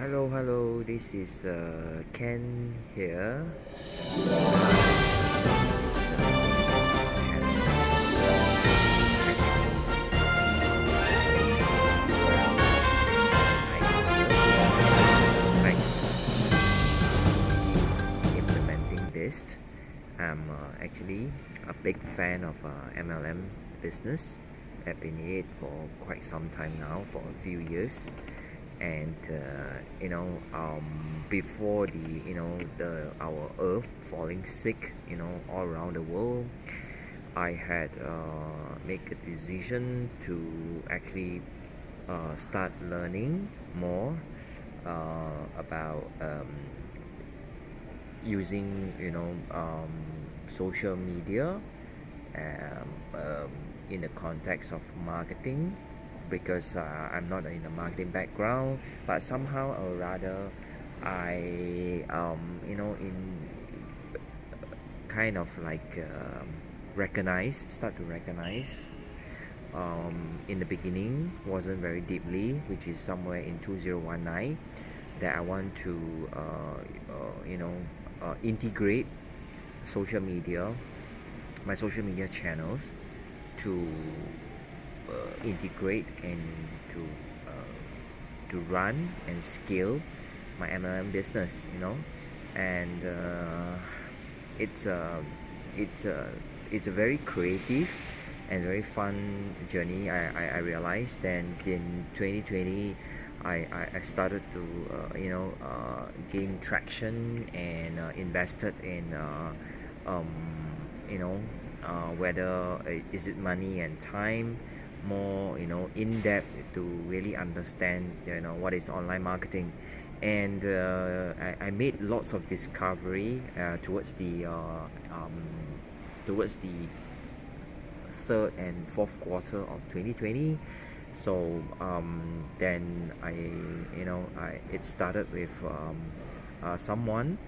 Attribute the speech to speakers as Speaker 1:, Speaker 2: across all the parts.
Speaker 1: Hello, this is Ken here. Implementing this. I'm actually a big fan of MLM business. I've been in it for quite some time now, for a few years. And before our earth falling sick all around the world, I had make a decision to actually start learning more about using social media in the context of marketing, because I'm not in a marketing background, but somehow or rather I in kind of like start to recognize in the beginning, wasn't very deeply, which is somewhere in 2019, that I want to integrate social media, my social media channels, to integrate and to run and scale my MLM business, and it's a very creative and very fun journey. I realized that in 2020 I started to gain traction and invested in whether is it money and time, more in depth, to really understand what is online marketing. And I made lots of discovery towards the third and fourth quarter of 2020. So then it started with someone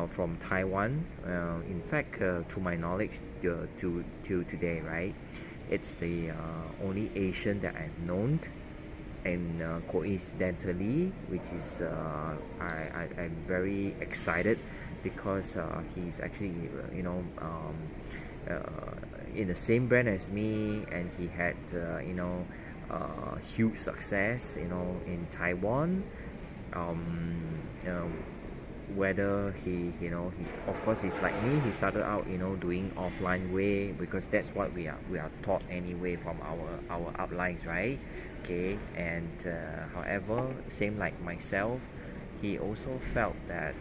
Speaker 1: from Taiwan. In fact, to my knowledge, to today, right, it's the only Asian that I've known. And coincidentally, which is I'm very excited, because he's actually in the same brand as me, and he had huge success in Taiwan. Whether he of course he's like me, he started out doing offline way, because that's what we are taught anyway from our uplines, right? Okay. And however, same like myself, he also felt that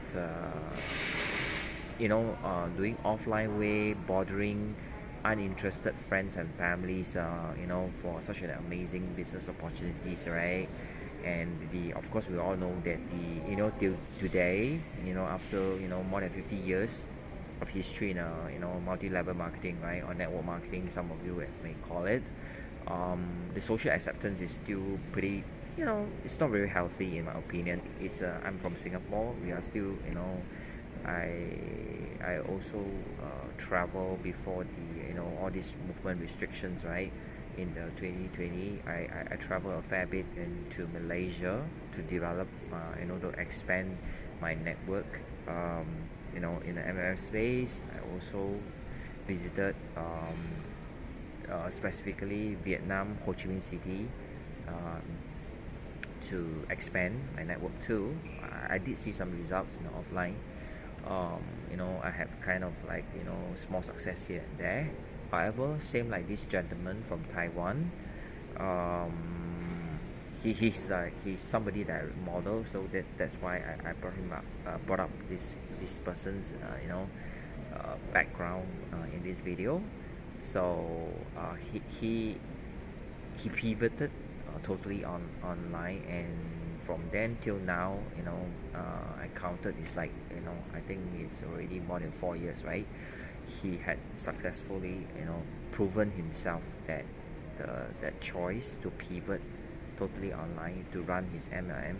Speaker 1: doing offline way, bothering uninterested friends and families for such an amazing business opportunities, right? And of course we all know that till today, after more than 50 years of history in multi-level marketing, right, or network marketing, some of you may call it, the social acceptance is still pretty, it's not very healthy in my opinion. It's I'm from Singapore. We are still I also travel before the all these movement restrictions, right? In the 2020, I travel a fair bit into Malaysia to develop to expand my network in the MLM space. I also visited specifically Vietnam, Ho Chi Minh City, to expand my network too. I did see some results offline. I have kind of like small success here and there. However, same like this gentleman from Taiwan, he's somebody that I model, so that's why I brought up this person's background in this video. So he pivoted totally online, and from then till now, I counted, it's like I think it's already more than 4 years, right? He had successfully proven himself that that choice to pivot totally online to run his MLM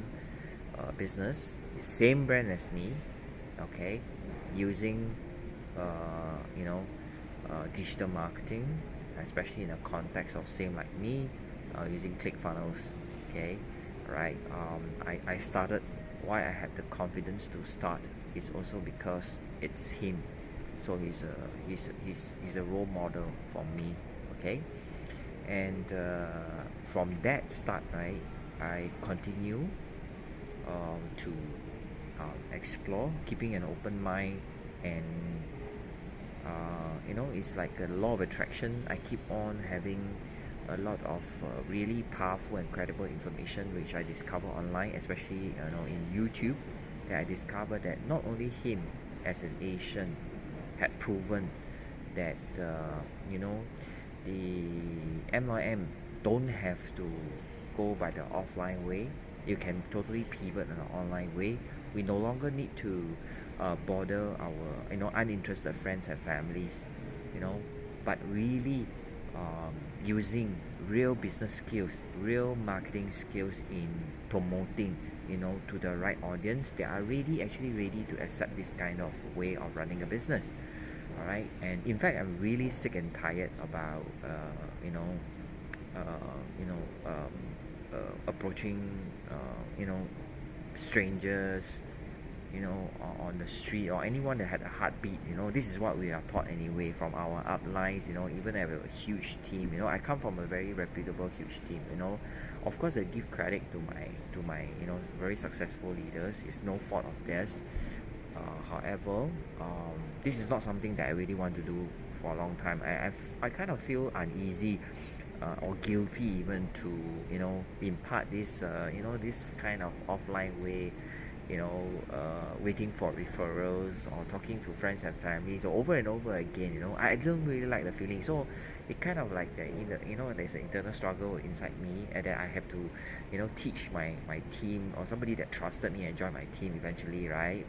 Speaker 1: business, the same brand as me, okay, using digital marketing, especially in the context of same like me, using ClickFunnels, okay, right? I started, why I had the confidence to start is also because it's him. So he's a role model for me, okay? And from that start, right, I continue to explore, keeping an open mind, and it's like a law of attraction. I keep on having a lot of really powerful and credible information which I discover online, especially in YouTube. That I discovered that not only him as an Asian had proven that the MLM don't have to go by the offline way. You can totally pivot in an online way. We no longer need to bother our uninterested friends and families, but really using real business skills, real marketing skills in promoting, to the right audience that are actually ready to accept this kind of way of running a business. All right, and in fact, I'm really sick and tired about uh, you know um, approaching strangers, on the street, or anyone that had a heartbeat. This is what we are taught anyway from our uplines. Even I have a huge team. I come from a very reputable huge team. Of course I give credit to my very successful leaders. It's no fault of theirs. However, this is not something that I really want to do for a long time. I kind of feel uneasy or guilty even to impart this this kind of offline way, waiting for referrals or talking to friends and families over and over again. I don't really like the feeling. So it kind of like there's an internal struggle inside me, and that I have to teach my team, or somebody that trusted me and joined my team eventually, right?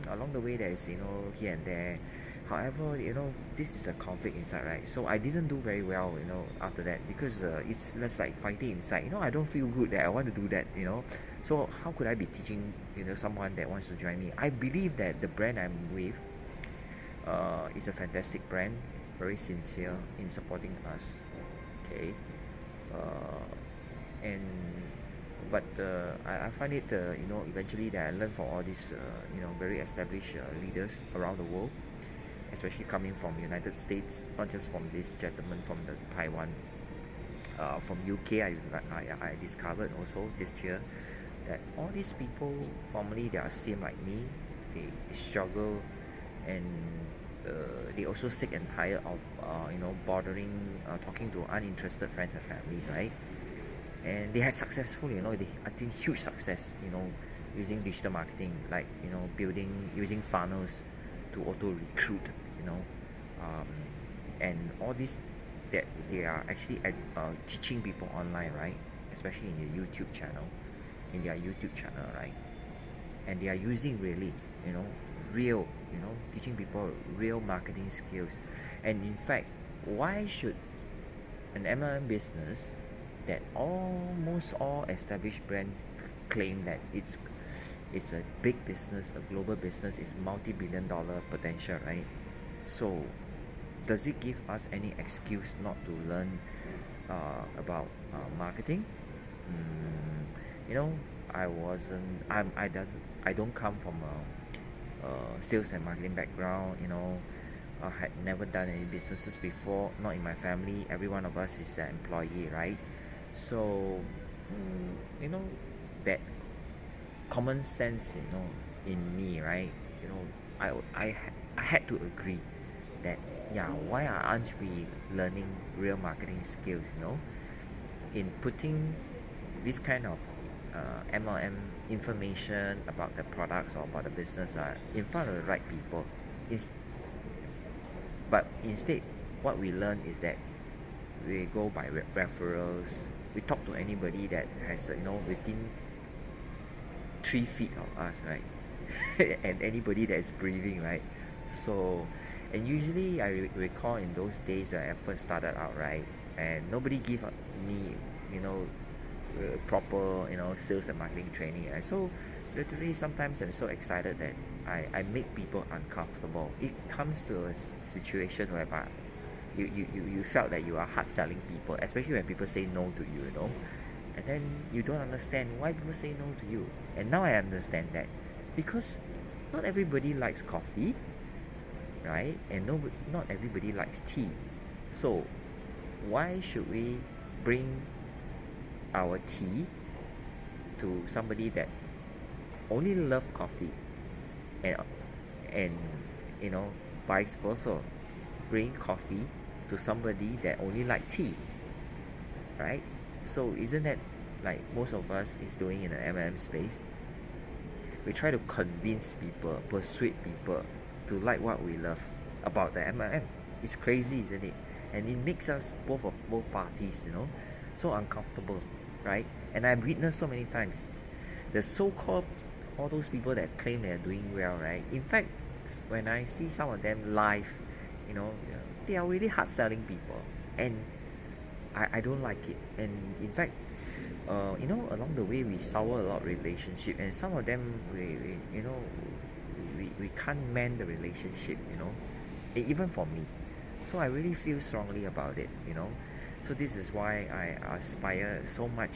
Speaker 1: Along the way there's here and there. However, this is a conflict inside, right? So I didn't do very well, after that, because it's less like fighting inside. I don't feel good that I want to do that. So how could I be teaching someone that wants to join me? I believe that the brand I'm with is a fantastic brand, very sincere in supporting us, okay? And but I find it eventually that I learn from all these very established leaders around the world, especially coming from United States, not just from this gentleman from the Taiwan, from UK. I discovered also this year that all these people formerly they are same like me. They struggle, and they also sick and tired of bothering, talking to uninterested friends and families, right? And they had successful, they attained huge success, using digital marketing, like using funnels to auto recruit, and all this that they are actually teaching people online, right? Especially in their YouTube channel, right? And they are using really, real, teaching people real marketing skills. And in fact, why should an MLM business that almost all established brand claim that it's a big business, a global business, is multi-billion-dollar potential, right? So does it give us any excuse not to learn about marketing? I don't come from a sales and marketing background. I had never done any businesses before, not in my family. Every one of us is an employee, right? So that common sense in me, right? I had to agree that, yeah, why aren't we learning real marketing skills, in putting this kind of MLM information about the products or about the business in front of the right people. But instead, what we learn is that we go by referrals. We talk to anybody that has within 3 feet of us, right? And anybody that is breathing, right? So, and usually I recall in those days when I first started out, right, and nobody give me proper sales and marketing training, right? So literally sometimes I'm so excited that I make people uncomfortable. It comes to a situation whereby you felt that you are hard selling people, especially when people say no to you, and then you don't understand why people say no to you. And now I understand that, because not everybody likes coffee, right? And not everybody likes tea. So why should we bring our tea to somebody that only love coffee, and and you know, vice versa, bring coffee to somebody that only like tea, right? So isn't that like most of us is doing in the MLM space? We try to convince people, persuade people to like what we love about the MLM. It's crazy, isn't it? And it makes us both parties, so uncomfortable, right? And I've witnessed so many times the so-called all those people that claim they are doing well, right? In fact, when I see some of them live, they are really hard-selling people, and I don't like it. And in fact, along the way we sour a lot of relationship, and some of them we can't mend the relationship, even for me. So I really feel strongly about it. So this is why I aspire so much,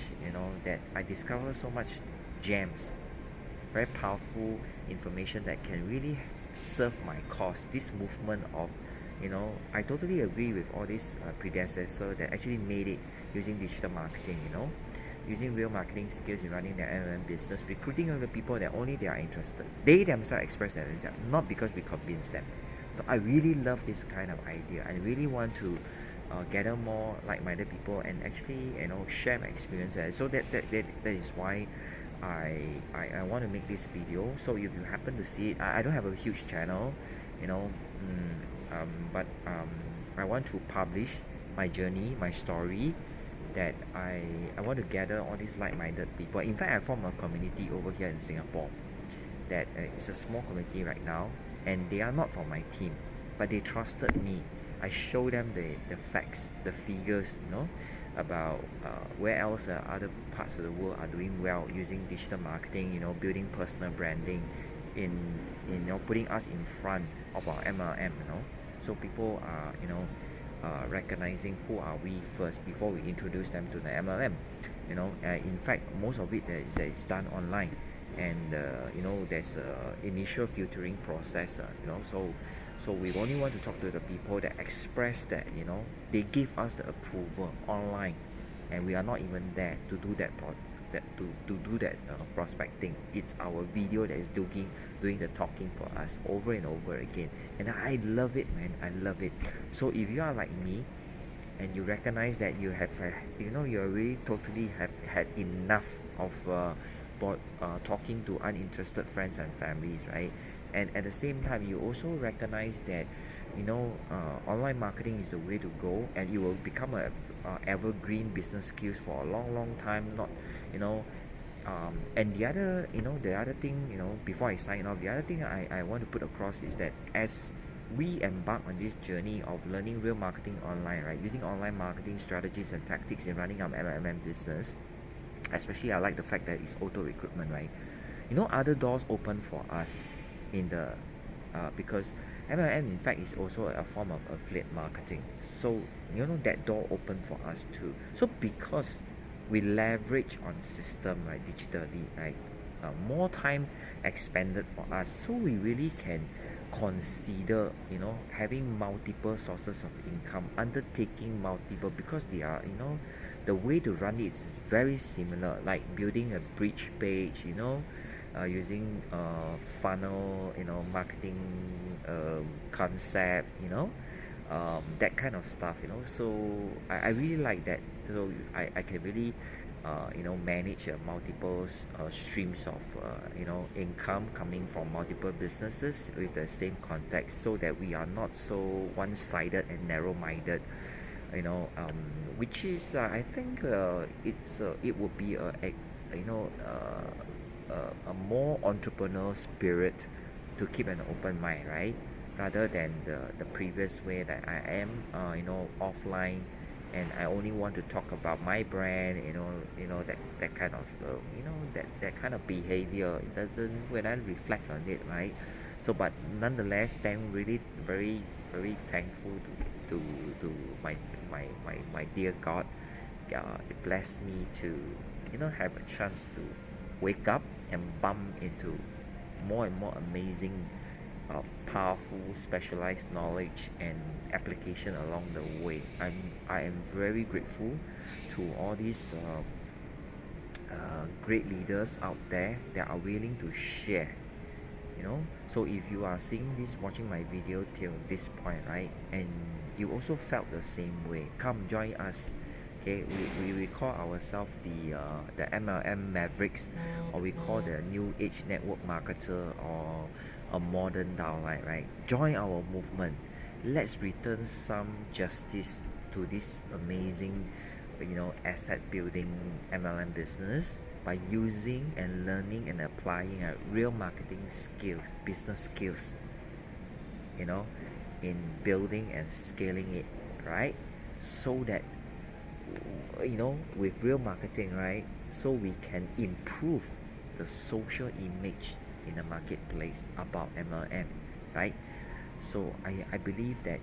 Speaker 1: that I discover so much gems, very powerful information that can really serve my cause, this movement of, I totally agree with all these predecessors that actually made it using digital marketing, using real marketing skills in running their MLM business, recruiting other people that only they are interested. They themselves express their interest, not because we convince them. So I really love this kind of idea. I really want to gather more like-minded people and actually, share my experiences. So that is why I want to make this video. So if you happen to see it, I don't have a huge channel, but I want to publish my journey, my story, that I want to gather all these like-minded people. In fact, I formed a community over here in Singapore that it's a small community right now, and they are not from my team, but they trusted me. I show them the facts, the figures, about where else other parts of the world are doing well using digital marketing, building personal branding, in putting us in front of our MLM, so people are recognizing who are we first before we introduce them to the MLM. In fact, most of it is done online, and there's a initial filtering process, so we only want to talk to the people that express that, they give us the approval online, and we are not even there to do that prospecting. It's our video that is doing the talking for us over and over again, and I love it, man. I love it. So if you are like me and you recognize that you have you really totally have had enough of talking to uninterested friends and families, right? And at the same time, you also recognize that online marketing is the way to go, and it will become a evergreen business skills for a long time. Not and the other thing, before I sign off, the other thing I want to put across is that as we embark on this journey of learning real marketing online, right, using online marketing strategies and tactics in running our MLM business, especially I like the fact that it's auto recruitment, right? Other doors open for us in the because MLM in fact is also a form of affiliate marketing. So that door open for us too. So because we leverage on system, right, digitally, right, more time expanded for us, so we really can consider having multiple sources of income, undertaking multiple, because they are the way to run it is very similar, like building a bridge page, using funnel, marketing concept, that kind of stuff, so I really like that. So I can really manage multiple streams of income coming from multiple businesses with the same context, so that we are not so one-sided and narrow-minded, which is I think it would be a more entrepreneurial spirit to keep an open mind, right, rather than the previous way that I am offline, and I only want to talk about my brand, that kind of that kind of behavior. It doesn't, when I reflect on it, right? So but nonetheless, I'm really very very thankful to my dear God. It blessed me to have a chance to wake up and bump into more and more amazing, powerful, specialized knowledge and application along the way. I am very grateful to all these great leaders out there that are willing to share. So if you are seeing this, watching my video till this point, right, and you also felt the same way, come join us. Okay, we call ourselves the MLM Mavericks, or we call the New Age Network Marketer, or a modern downline, right? Join our movement. Let's return some justice to this amazing, asset building MLM business by using and learning and applying real marketing skills, business skills, in building and scaling it, right? So that with real marketing, right, so we can improve the social image in the marketplace about MLM, right? So I believe that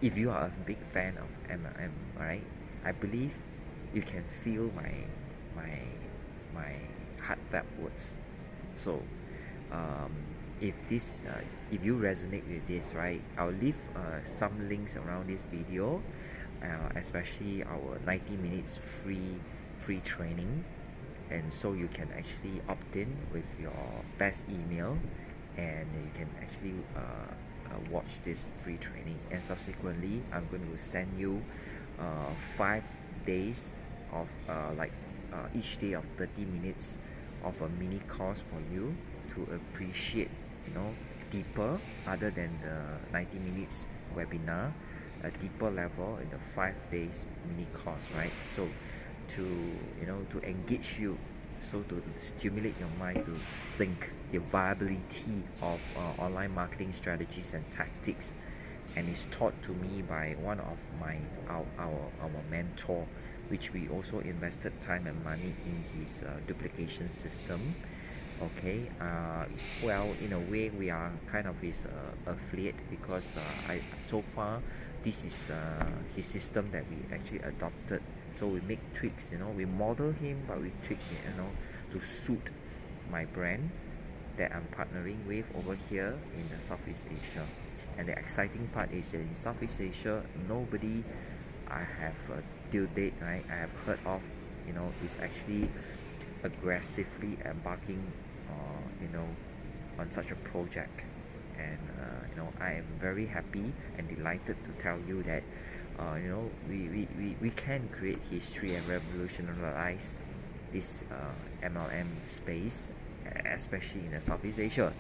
Speaker 1: if you are a big fan of MLM, right, I believe you can feel my heartfelt words. So if you resonate with this, right, I'll leave some links around this video, especially our 90 minutes free training, and so you can actually opt in with your best email, and you can actually watch this free training, and subsequently I'm going to send you 5 days of each day of 30 minutes of a mini course for you to appreciate deeper, other than the 90 minutes webinar, a deeper level in the 5 days mini course, right? So to engage you, so to stimulate your mind to think the viability of online marketing strategies and tactics. And it's taught to me by one of our mentor, which we also invested time and money in his duplication system. Okay, well, in a way we are kind of his affiliate, because so far this is his system that we actually adopted. So we make tweaks, we model him, but we tweak it, to suit my brand that I'm partnering with over here in the Southeast Asia. And the exciting part is that in Southeast Asia, nobody I have a due date, right, I have heard of, is actually aggressively embarking on such a project. And I am very happy and delighted to tell you that we can create history and revolutionize this MLM space, especially in the Southeast Asia.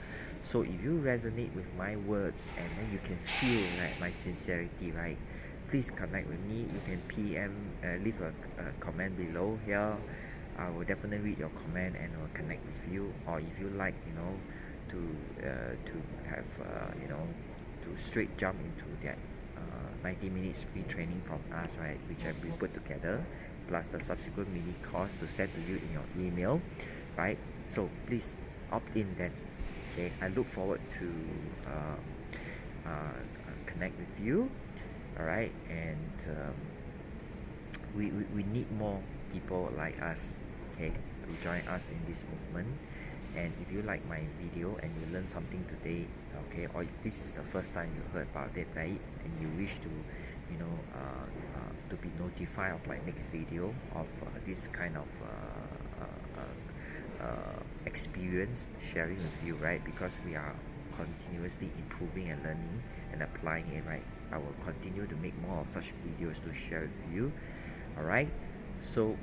Speaker 1: So if you resonate with my words, and then you can feel my sincerity, right, please connect with me. You can PM, leave a comment below here. I will definitely read your comment and will connect with you. Or if you like, to have to straight jump into that 90 minutes free training from us, right, which we put together, plus the subsequent mini course to send to you in your email, right? So please opt in then. Okay, I look forward to connect with you. All right, and we need more people like us, okay, to join us in this movement. And if you like my video and you learned something today, okay, or this is the first time you heard about it, right, and you wish to to be notified of my next video of this kind of experience sharing with you, right, because we are continuously improving and learning and applying it, right, I will continue to make more of such videos to share with you. All right, so,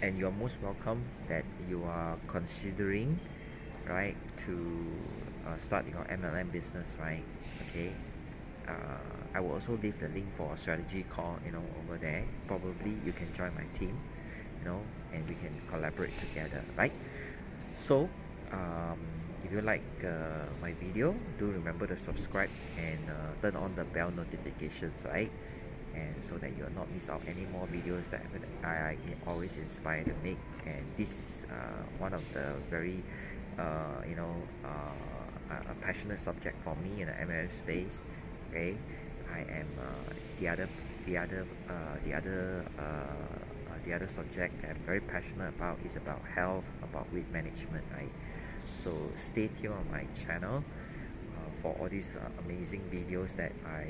Speaker 1: and you're most welcome that you are considering, right, to start your MLM business, right? Okay, I will also leave the link for a strategy call, over there. Probably you can join my team, and we can collaborate together, right? So if you like my video, do remember to subscribe and turn on the bell notifications, right? And so that you'll not miss out any more videos that I always inspire to make. And this is one of the very a passionate subject for me in the MLM space. Okay, I am the other the other subject that I'm very passionate about is about health, about weight management, right? So stay tuned on my channel for all these amazing videos that I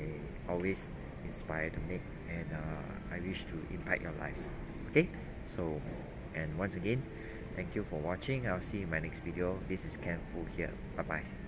Speaker 1: always inspire to make, and I wish to impact your lives. Okay, so and once again, thank you for watching. I'll see you in my next video. This is Ken Fu here. Bye bye.